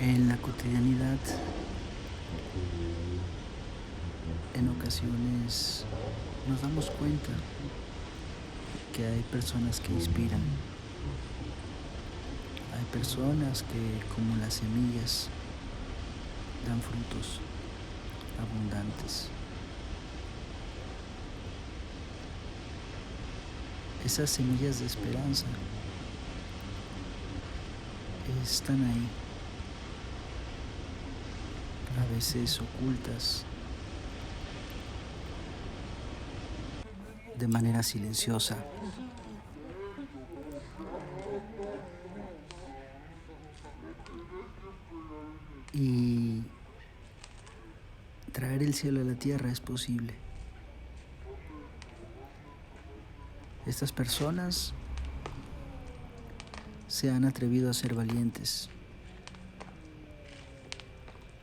En la cotidianidad, en ocasiones nos damos cuenta que hay personas que inspiran, hay personas que, como las semillas, dan frutos abundantes. Esas semillas de esperanza están ahí, a veces ocultas, de manera silenciosa. Y traer el cielo a la tierra es posible. Estas personas se han atrevido a ser valientes,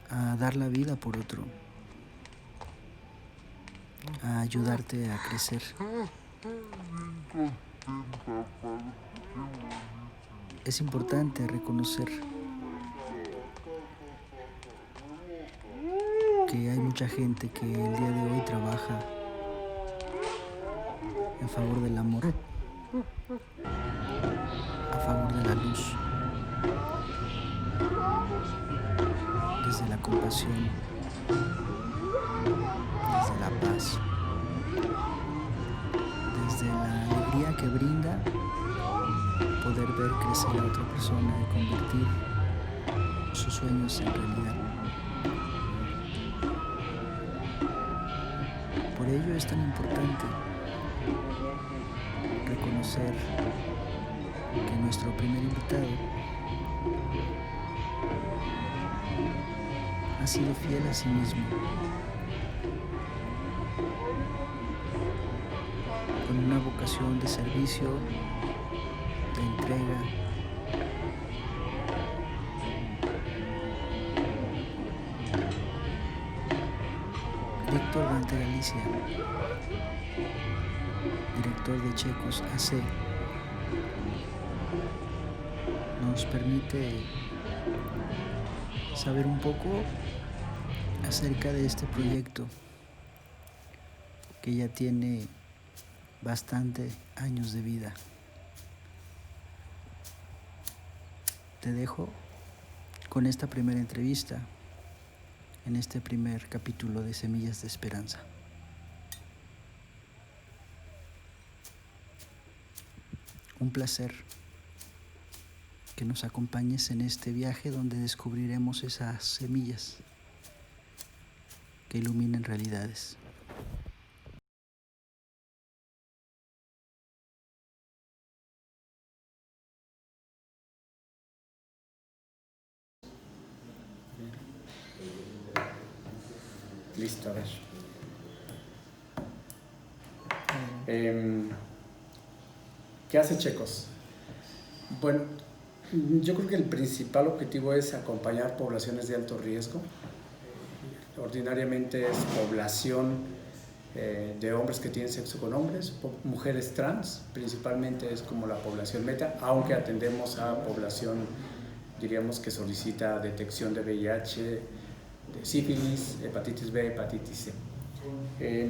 a dar la vida por otro, a ayudarte a crecer. Es importante reconocer que hay mucha gente que el día de hoy trabaja en favor del amor, a favor de la luz, desde la compasión, desde la paz, desde la alegría que brinda poder ver crecer a otra persona y convertir sus sueños en realidad. Por ello es tan importante reconocer que nuestro primer invitado ha sido fiel a sí mismo, con una vocación de servicio, de entrega. Víctor Dante Galicia, director de Checos AC, nos permite saber un poco acerca de este proyecto que ya tiene bastante años de vida. Te dejo con esta primera entrevista en este primer capítulo de Semillas de Esperanza. Un placer que nos acompañes en este viaje donde descubriremos esas semillas que iluminan realidades. Listo, a ver. ¿Qué hace Checos? Bueno, yo creo que el principal objetivo es acompañar poblaciones de alto riesgo. Ordinariamente es población de hombres que tienen sexo con hombres, mujeres trans, principalmente es como la población meta, aunque atendemos a población, diríamos, que solicita detección de VIH, de sífilis, hepatitis B, hepatitis C.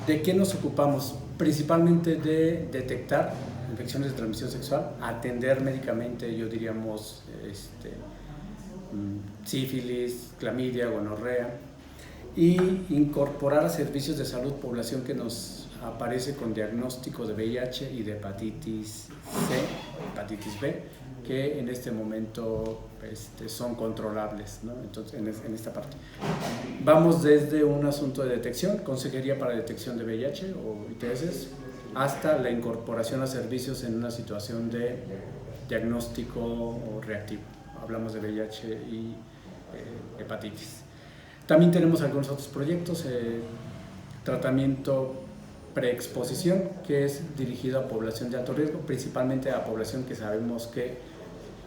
¿De qué nos ocupamos? Principalmente de detectar infecciones de transmisión sexual, atender médicamente, yo diríamos, sífilis, clamidia, gonorrea, y incorporar a servicios de salud población que nos aparece con diagnóstico de VIH y de hepatitis C, hepatitis B, que en este momento son controlables, ¿no? Entonces, en esta parte. Vamos desde un asunto de detección, consejería para detección de VIH o ITS, hasta la incorporación a servicios en una situación de diagnóstico o reactivo. Hablamos de VIH y hepatitis. También tenemos algunos otros proyectos, tratamiento preexposición, que es dirigido a población de alto riesgo, principalmente a población que sabemos que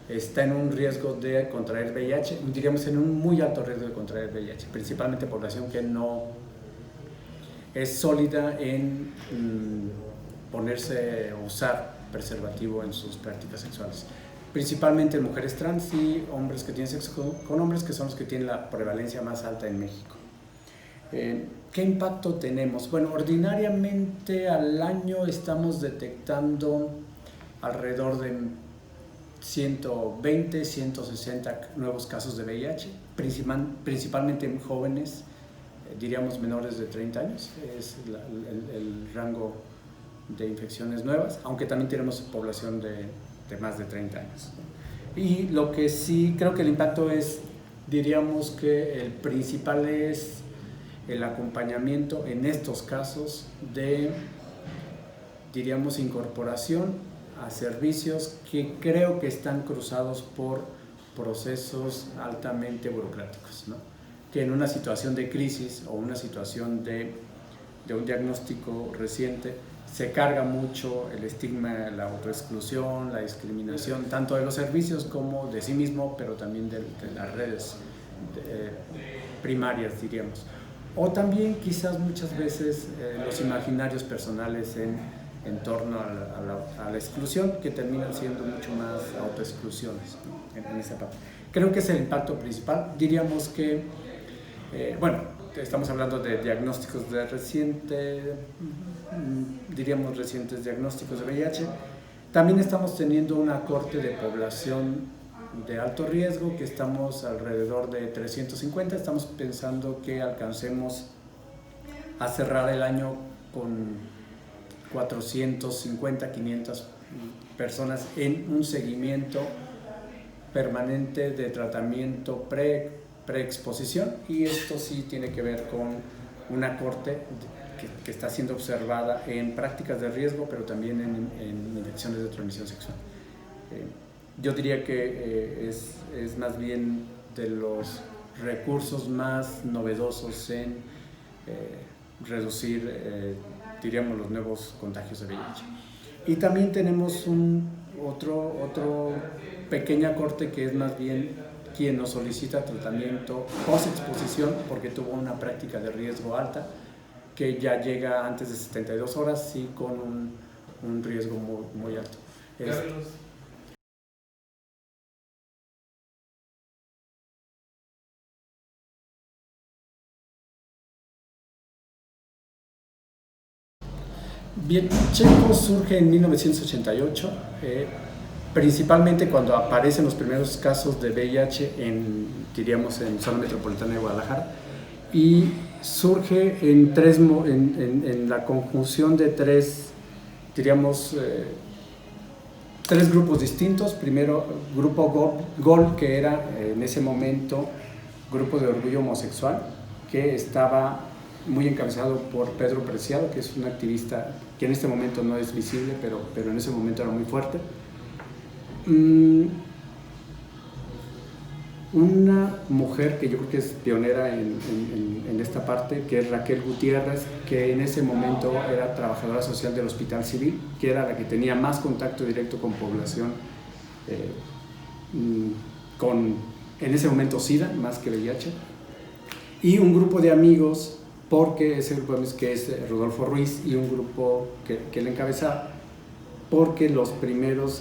está en un riesgo de contraer VIH, diríamos en un muy alto riesgo de contraer VIH, principalmente población que no es sólida en ponerse o usar preservativo en sus prácticas sexuales. principalmente en mujeres trans y hombres que tienen sexo con hombres, que son los que tienen la prevalencia más alta en México. ¿Qué impacto tenemos? Bueno, ordinariamente al año estamos detectando alrededor de 120, 160 nuevos casos de VIH, principalmente en jóvenes, diríamos menores de 30 años, es el rango de infecciones nuevas, aunque también tenemos población de más de 30 años. Y lo que sí creo que el impacto es, diríamos que el principal es el acompañamiento en estos casos de, diríamos, incorporación a servicios que creo que están cruzados por procesos altamente burocráticos, ¿no? Que en una situación de crisis o una situación de un diagnóstico reciente se carga mucho el estigma, la autoexclusión, la discriminación, tanto de los servicios como de sí mismo, pero también de las redes primarias, diríamos. O también quizás muchas veces los imaginarios personales en torno a la exclusión, que terminan siendo mucho más autoexclusiones, ¿no? en esa parte. Creo que es el impacto principal. Diríamos que, bueno, estamos hablando de diagnósticos de recientes diagnósticos de VIH. También estamos teniendo una corte de población de alto riesgo, que estamos alrededor de 350. Estamos pensando que alcancemos a cerrar el año con 450, 500 personas en un seguimiento permanente de tratamiento preexposición, y esto sí tiene que ver con una corte que está siendo observada en prácticas de riesgo, pero también en infecciones de transmisión sexual. Yo diría que es más bien de los recursos más novedosos en reducir, diríamos, los nuevos contagios de VIH. Y también tenemos otro pequeña corte que es más bien quien nos solicita tratamiento post-exposición porque tuvo una práctica de riesgo alta, que ya llega antes de 72 horas, sí, con un riesgo muy alto. Bien, Checo surge en 1988, principalmente cuando aparecen los primeros casos de VIH diríamos, en zona metropolitana de Guadalajara, y surge en la conjunción de tres grupos distintos. Primero, grupo GOL, que era en ese momento Grupo de Orgullo Homosexual, que estaba muy encabezado por Pedro Preciado, que es un activista que en este momento no es visible, pero en ese momento era muy fuerte. Una mujer que yo creo que es pionera en esta parte, que es Raquel Gutiérrez, que en ese momento era trabajadora social del Hospital Civil, que era la que tenía más contacto directo con población en ese momento SIDA, más que VIH, y un grupo de amigos, porque ese grupo de amigos que es Rodolfo Ruiz, y un grupo que él encabezaba, porque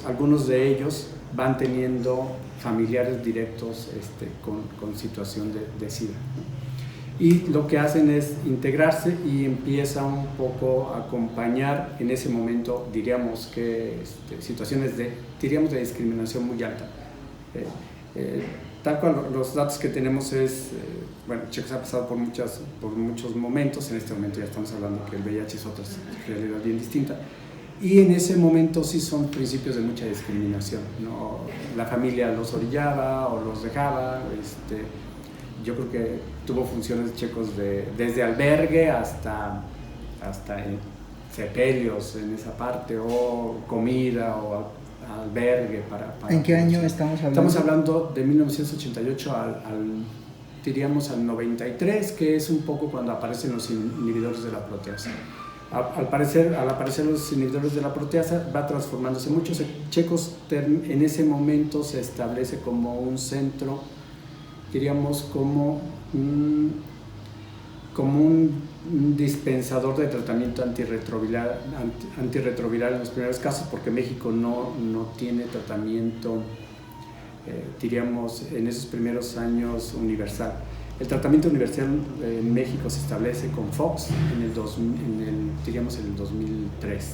algunos de ellos van teniendo familiares directos con situación de SIDA. Y lo que hacen es integrarse y empieza un poco a acompañar en ese momento, diríamos que situaciones de discriminación muy alta. Tal cual los datos que tenemos es, bueno, Checos ha pasado por muchos momentos. En este momento ya estamos hablando que el VIH es otra realidad bien distinta, y en ese momento sí son principios de mucha discriminación, ¿no? La familia los orillaba o los dejaba. Yo creo que tuvo funciones Checos desde albergue hasta sepelios en esa parte, o comida, o albergue para ¿En qué año estamos hablando? Estamos hablando de 1988 diríamos al 93, que es un poco cuando aparecen los inhibidores de la proteasa. Al aparecer los inhibidores de la proteasa, va transformándose mucho. Checos en ese momento se establece como un centro, diríamos como un un dispensador de tratamiento antirretroviral en los primeros casos, porque México no tiene tratamiento, diríamos, en esos primeros años universal. El tratamiento universal en México se establece con Fox en el 2003.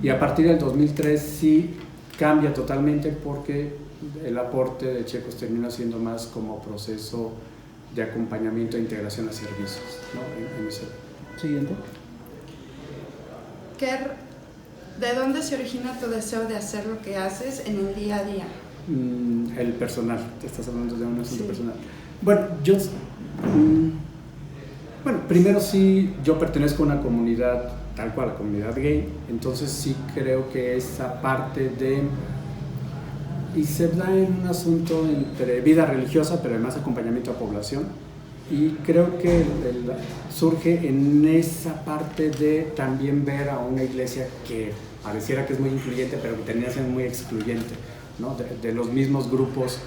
Y a partir del 2003 sí cambia totalmente, porque el aporte de checos termina siendo más como proceso de acompañamiento e integración a servicios, ¿no? En ese. Siguiente. ¿De dónde se origina tu deseo de hacer lo que haces en el día a día? El personal, te estás hablando de un asunto personal. Bueno, primero sí, yo pertenezco a una comunidad, tal cual, la comunidad gay, entonces sí creo que esa parte y se da en un asunto entre vida religiosa, pero además acompañamiento a población, y creo que surge en esa parte de también ver a una iglesia que pareciera que es muy incluyente, pero que termina siendo muy excluyente, ¿no? de los mismos grupos,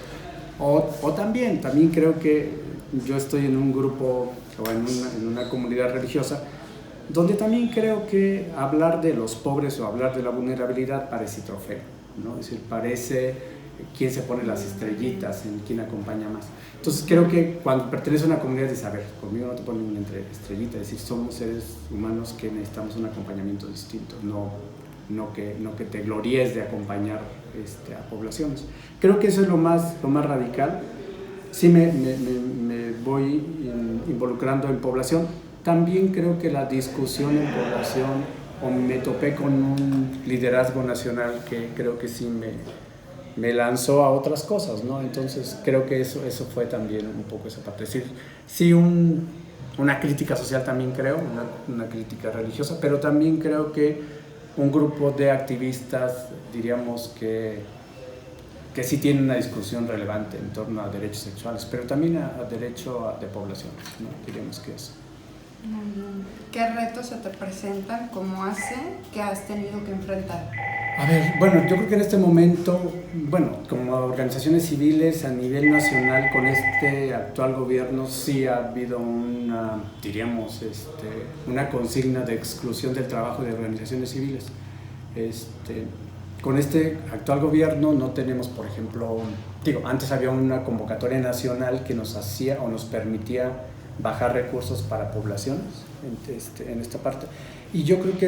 o también creo que yo estoy en un grupo o en una comunidad religiosa donde también creo que hablar de los pobres o hablar de la vulnerabilidad parece trofeo, ¿no? Es decir, parece quién se pone las estrellitas, en quién acompaña más. Entonces creo que cuando perteneces a una comunidad dices, a ver, conmigo no te ponen una estrellita, es decir, somos seres humanos que necesitamos un acompañamiento distinto, no que te gloríes de acompañar a poblaciones. Creo que eso es lo más radical. Sí me voy involucrando en población. También creo que la discusión en población, o me topé con un liderazgo nacional que creo que sí me lanzó a otras cosas, ¿no? Entonces creo que eso fue también un poco esa parte. Es decir, sí una crítica social también creo, una crítica religiosa, pero también creo que un grupo de activistas, diríamos que sí tienen una discusión relevante en torno a derechos sexuales, pero también a derecho de población, ¿no? Diríamos que eso. ¿Qué retos se te presentan como hace que has tenido que enfrentar? A ver, bueno, yo creo que en este momento, como organizaciones civiles a nivel nacional, con este actual gobierno sí ha habido una consigna de exclusión del trabajo de organizaciones civiles. Con este actual gobierno no tenemos, por ejemplo, antes había una convocatoria nacional que nos hacía o nos permitía bajar recursos para poblaciones en esta parte. Y yo creo que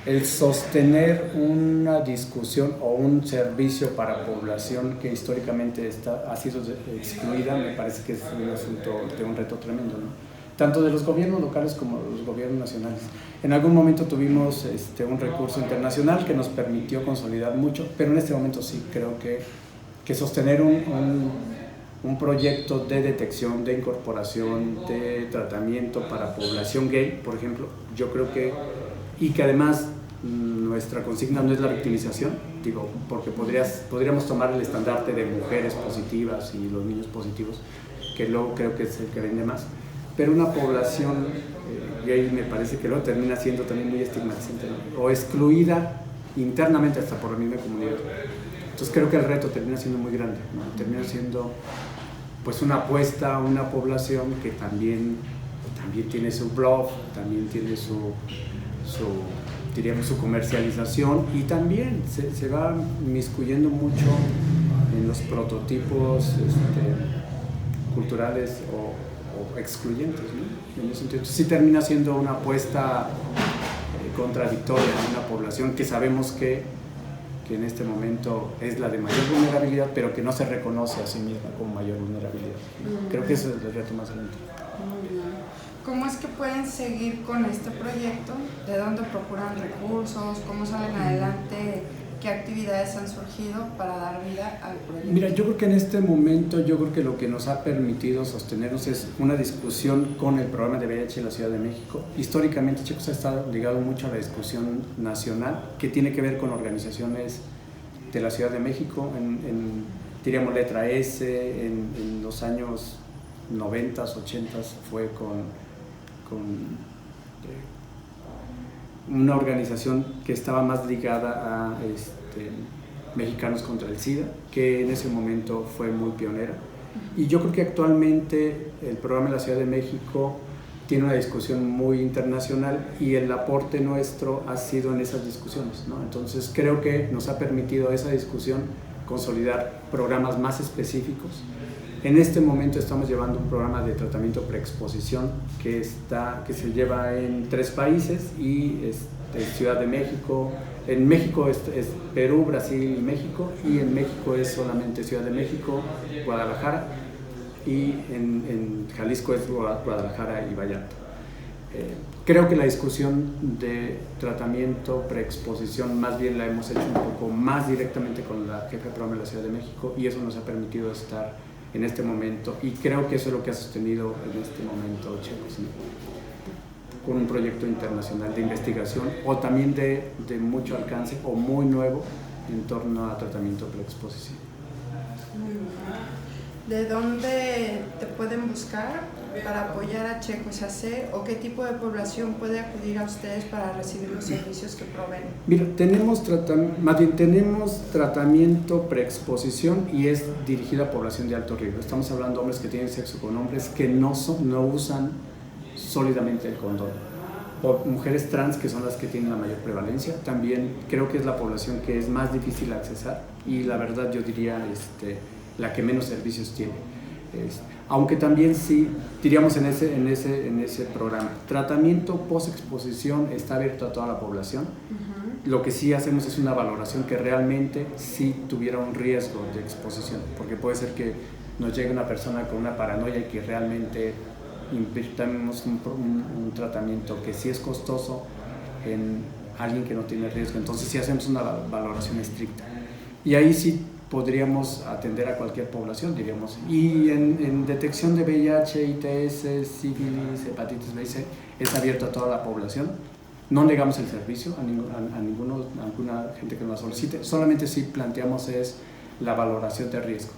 el sostener una discusión o un servicio para población que históricamente ha sido excluida, me parece que es un asunto de un reto tremendo, ¿no? Tanto de los gobiernos locales como de los gobiernos nacionales. En algún momento tuvimos un recurso internacional que nos permitió consolidar mucho, pero en este momento sí creo que sostener un proyecto de detección, de incorporación, de tratamiento para población gay, por ejemplo, yo creo y que además nuestra consigna no es la victimización, porque podríamos tomar el estandarte de mujeres positivas y los niños positivos, que luego creo que es el que vende más, pero una población gay me parece que luego termina siendo también muy estigmatizante, ¿no? O excluida internamente hasta por la misma comunidad. Entonces creo que el reto termina siendo muy grande, ¿no? Termina siendo pues una apuesta a una población que también tiene su blog, también tiene su comercialización, y también se va inmiscuyendo mucho en los prototipos culturales o excluyentes, ¿no? En ese sentido, sí termina siendo una apuesta contradictoria a una población que sabemos que en este momento es la de mayor vulnerabilidad, pero que no se reconoce a sí misma como mayor vulnerabilidad. Creo que ese es el reto más grande. Muy bien. ¿Cómo es que pueden seguir con este proyecto? ¿De dónde procuran recursos? ¿Cómo salen adelante? ¿Qué actividades han surgido para dar vida al proyecto? Mira, yo creo que en este momento, lo que nos ha permitido sostenernos es una discusión con el programa de VIH en la Ciudad de México. Históricamente, Checos ha estado ligado mucho a la discusión nacional, que tiene que ver con organizaciones de la Ciudad de México, diríamos letra S, en los años 90s, 80s fue con una organización que estaba más ligada a Mexicanos contra el SIDA, que en ese momento fue muy pionera. Y yo creo que actualmente el programa de la Ciudad de México tiene una discusión muy internacional y el aporte nuestro ha sido en esas discusiones, ¿no? Entonces creo que nos ha permitido esa discusión consolidar programas más específicos. En este momento estamos llevando un programa de tratamiento preexposición que se lleva en 3 países y Ciudad de México. En México es Perú, Brasil y México, y en México es solamente Ciudad de México, Guadalajara, y en Jalisco es Guadalajara y Vallarta. Creo que la discusión de tratamiento preexposición más bien la hemos hecho un poco más directamente con la jefa de programa de la Ciudad de México, y eso nos ha permitido estar en este momento, y creo que eso es lo que ha sostenido en este momento Checos, ¿no? Con un proyecto internacional de investigación o también de mucho alcance o muy nuevo en torno a tratamiento preexposición. ¿De dónde te pueden buscar para apoyar a Checos AC o qué tipo de población puede acudir a ustedes para recibir los servicios que proveen? Mira, tenemos tratamiento preexposición y es dirigido a población de alto riesgo. Estamos hablando de hombres que tienen sexo con hombres que no usan sólidamente el condón. O mujeres trans, que son las que tienen la mayor prevalencia. También creo que es la población que es más difícil de accesar y la verdad yo diría la que menos servicios tiene. Aunque también sí, diríamos en ese programa, tratamiento post-exposición está abierto a toda la población. Lo que sí hacemos es una valoración que realmente sí tuviera un riesgo de exposición, porque puede ser que nos llegue una persona con una paranoia y que realmente invirtamos un tratamiento que sí es costoso en alguien que no tiene riesgo. Entonces sí hacemos una valoración estricta y ahí sí podríamos atender a cualquier población, diríamos. Y en detección de VIH, ITS, sífilis, hepatitis B y C es abierto a toda la población. No negamos el servicio a ninguna gente que nos solicite, solamente sí planteamos es la valoración de riesgo,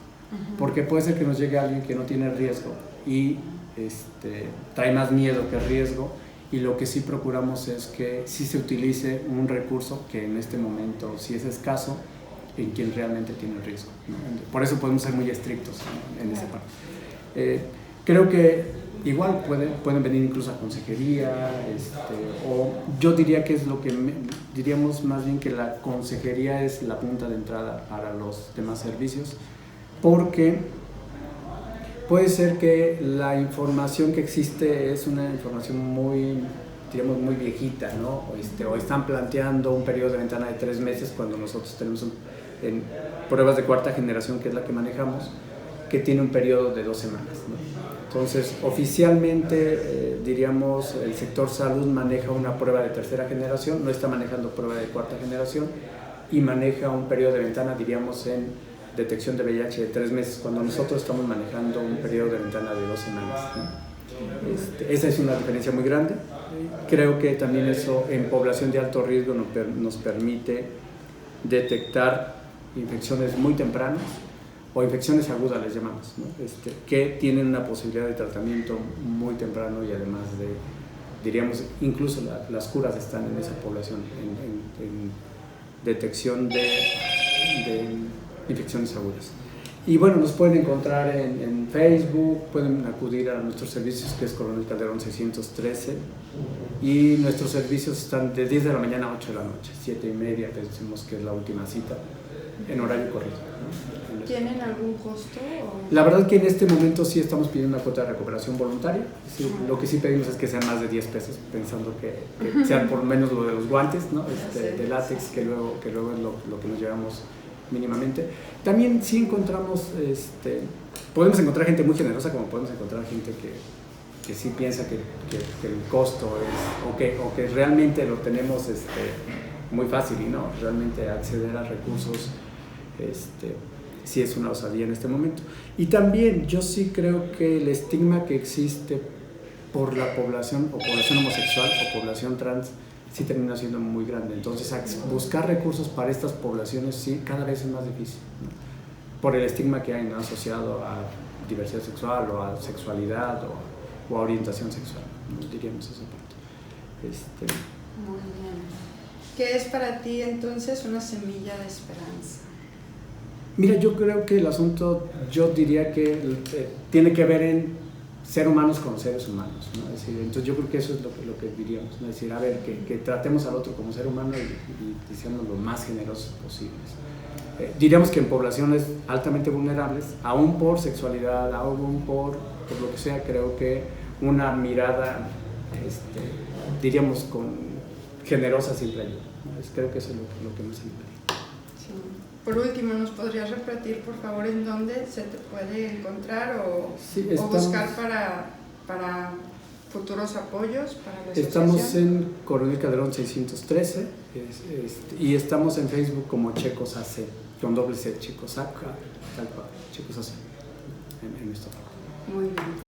porque puede ser que nos llegue alguien que no tiene riesgo y trae más miedo que riesgo, y lo que sí procuramos es que sí se utilice un recurso que en este momento sí es escaso en quien realmente tiene riesgo, ¿no? Por eso podemos ser muy estrictos, ¿no? En esa parte. Creo que igual pueden venir incluso a consejería, o yo diría que es lo que diríamos más bien que la consejería es la punta de entrada para los demás servicios, porque puede ser que la información que existe es una información muy viejita, ¿no? O están planteando un periodo de ventana de 3 meses cuando nosotros tenemos en pruebas de 4ª generación, que es la que manejamos, que tiene un periodo de 2 semanas, ¿no? Entonces, oficialmente, diríamos, el sector salud maneja una prueba de 3ª generación, no está manejando prueba de 4ª generación, y maneja un periodo de ventana, diríamos, en detección de VIH de 3 meses, cuando nosotros estamos manejando un periodo de ventana de 2 semanas, ¿no? Esa es una diferencia muy grande. Creo que también eso en población de alto riesgo nos permite detectar infecciones muy tempranas o infecciones agudas, les llamamos, ¿no? Que tienen una posibilidad de tratamiento muy temprano, y además diríamos, incluso las curas están en esa población, en detección de infecciones agudas. Y bueno, nos pueden encontrar en Facebook, pueden acudir a nuestros servicios, que es Coronel Calderón 613, y nuestros servicios están de 10 de la mañana a 8 de la noche, 7:30, pensemos que es la última cita, en horario corrido, ¿no? ¿Tienen algún costo? La verdad que en este momento sí estamos pidiendo una cuota de recuperación voluntaria. Sí, lo que sí pedimos es que sean más de 10 pesos, pensando que sean por lo menos lo de los guantes, ¿no? De látex, que luego es lo que nos llevamos mínimamente. También sí encontramos, podemos encontrar gente muy generosa, como podemos encontrar gente que sí piensa que el costo es, o que realmente lo tenemos muy fácil, y no, realmente acceder a recursos sí es una osadía en este momento. Y también yo sí creo que el estigma que existe por la población homosexual o población trans sí termina siendo muy grande. Entonces buscar recursos para estas poblaciones sí cada vez es más difícil, ¿no? Por el estigma que hay, ¿no? Asociado a diversidad sexual o a sexualidad o a orientación sexual, ¿no? Diríamos esa parte. Muy bien. ¿Qué es para ti entonces una semilla de esperanza? Mira, yo creo que el asunto, yo diría que tiene que ver en ser humanos con seres humanos, ¿no? Es decir, entonces yo creo que eso es lo que diríamos, ¿no? Es decir, a ver, que tratemos al otro como ser humano y seamos lo más generosos posibles. Diríamos que en poblaciones altamente vulnerables, aún por sexualidad, aún por lo que sea, creo que una mirada, diríamos, generosa siempre ayuda, ¿no? Creo que eso es lo que nos ayudaría. Sí. Por último, ¿nos podrías repetir, por favor, en dónde se te puede encontrar o buscar para futuros apoyos para la asociación? Estamos en Coronel Calderón 613 y estamos en Facebook como Checos AC, con doble C, Checos AC, tal cual, Checos AC, en esto. Muy bien.